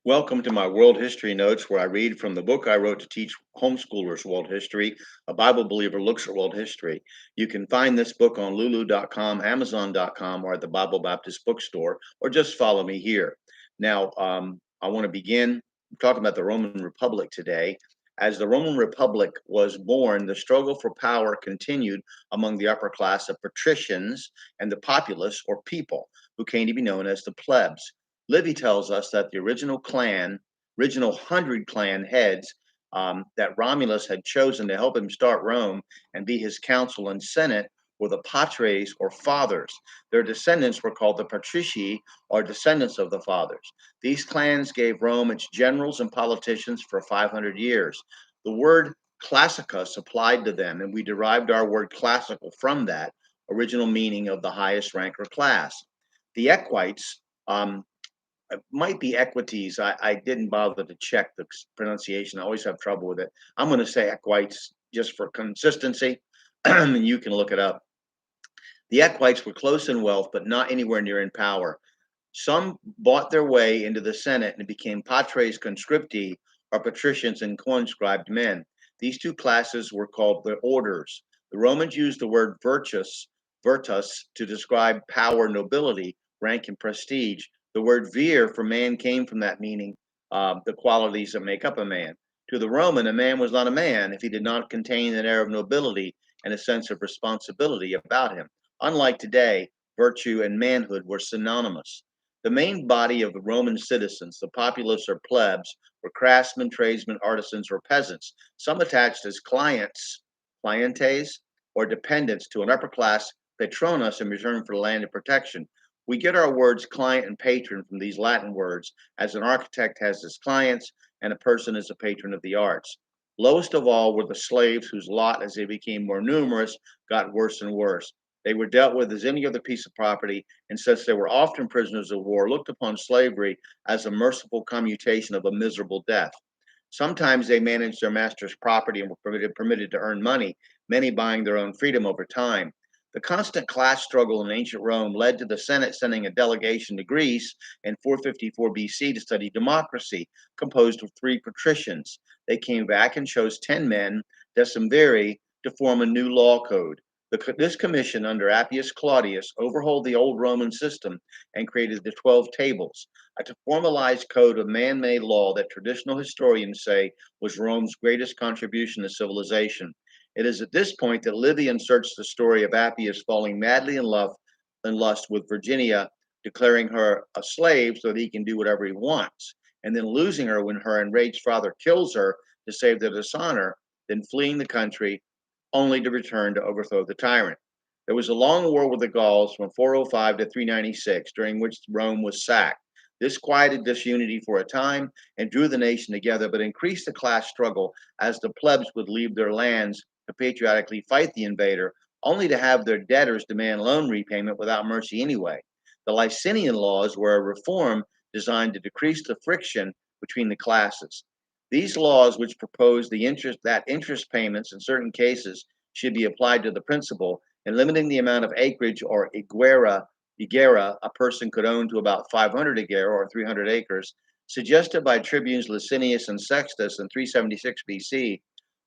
Welcome to my World History Notes, where I read from the book I wrote to teach homeschoolers world history. A Bible believer looks at world history. You can find this book on lulu.com, amazon.com, or at the Bible Baptist Bookstore, or just follow me here. Now, I want to begin talking about the Roman Republic today. As the Roman Republic was born, the struggle for power continued among the upper class of patricians and the populace, or people, who came to be known as the plebs. Livy tells us that the original 100 clan heads that Romulus had chosen to help him start Rome and be his council and senate were the patres, or fathers. Their descendants were called the patrici, or descendants of the fathers. These clans gave Rome its generals and politicians for 500 years. The word classicus applied to them, and we derived our word classical from that original meaning of the highest rank or class. The Equites, um, it might be equities. I didn't bother to check the pronunciation. I always have trouble with it. I'm going to say equites just for consistency, and you can look it up. The equites were close in wealth, but not anywhere near in power. Some bought their way into the Senate and became patres conscripti, or patricians and conscribed men. These two classes were called the orders. The Romans used the word virtus, to describe power, nobility, rank, and prestige. The word vir for man came from that meaning, the qualities that make up a man. To the Roman, a man was not a man if he did not contain an air of nobility and a sense of responsibility about him. Unlike today, virtue and manhood were synonymous. The main body of the Roman citizens, the populace or plebs, were craftsmen, tradesmen, artisans, or peasants, some attached as clientes, or dependents to an upper class patronus in return for land and protection. We get our words client and patron from these Latin words, as an architect has his clients and a person is a patron of the arts. Lowest of all were the slaves, whose lot, as they became more numerous, got worse and worse. They were dealt with as any other piece of property, and since they were often prisoners of war, looked upon slavery as a merciful commutation of a miserable death. Sometimes they managed their master's property and were permitted to earn money, many buying their own freedom over time. The constant class struggle in ancient Rome led to the Senate sending a delegation to Greece in 454 BC to study democracy, composed of three patricians. They came back and chose 10 men, decemviri, to form a new law code. This commission under Appius Claudius overhauled the old Roman system and created the 12 tables, a formalized code of man made law that traditional historians say was Rome's greatest contribution to civilization. It is at this point that Livy inserts the story of Appius falling madly in love and lust with Virginia, declaring her a slave so that he can do whatever he wants, and then losing her when her enraged father kills her to save their dishonor, then fleeing the country only to return to overthrow the tyrant. There was a long war with the Gauls from 405 to 396, during which Rome was sacked. This quieted disunity for a time and drew the nation together, but increased the class struggle as the plebs would leave their lands to patriotically fight the invader, only to have their debtors demand loan repayment without mercy anyway. The Licinian laws were a reform designed to decrease the friction between the classes. These laws, which proposed that interest payments in certain cases should be applied to the principal, and limiting the amount of acreage or higuera a person could own to about 500 higuera or 300 acres, suggested by tribunes Licinius and Sextus in 376 BC,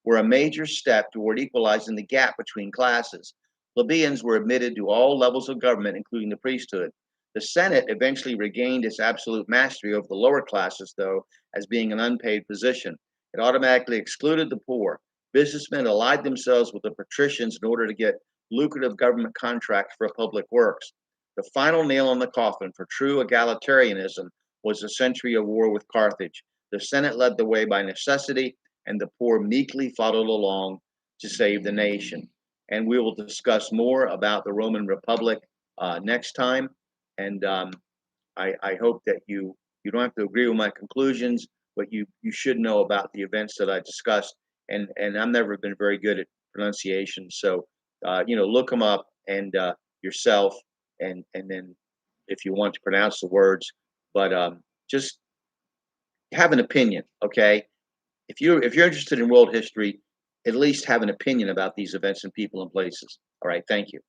were a major step toward equalizing the gap between classes. Plebeians were admitted to all levels of government, including the priesthood. The Senate eventually regained its absolute mastery over the lower classes, though, as being an unpaid position. It automatically excluded the poor. Businessmen allied themselves with the patricians in order to get lucrative government contracts for public works. The final nail in the coffin for true egalitarianism was the century of war with Carthage. The Senate led the way by necessity, and the poor meekly followed along to save the nation. And we will discuss more about the Roman Republic next time. And I hope that you don't have to agree with my conclusions, but you should know about the events that I discussed. And I've never been very good at pronunciation, so look them up and yourself, and then if you want to pronounce the words, but just have an opinion, okay? If you're interested in world history, at least have an opinion about these events and people and places. All right, thank you.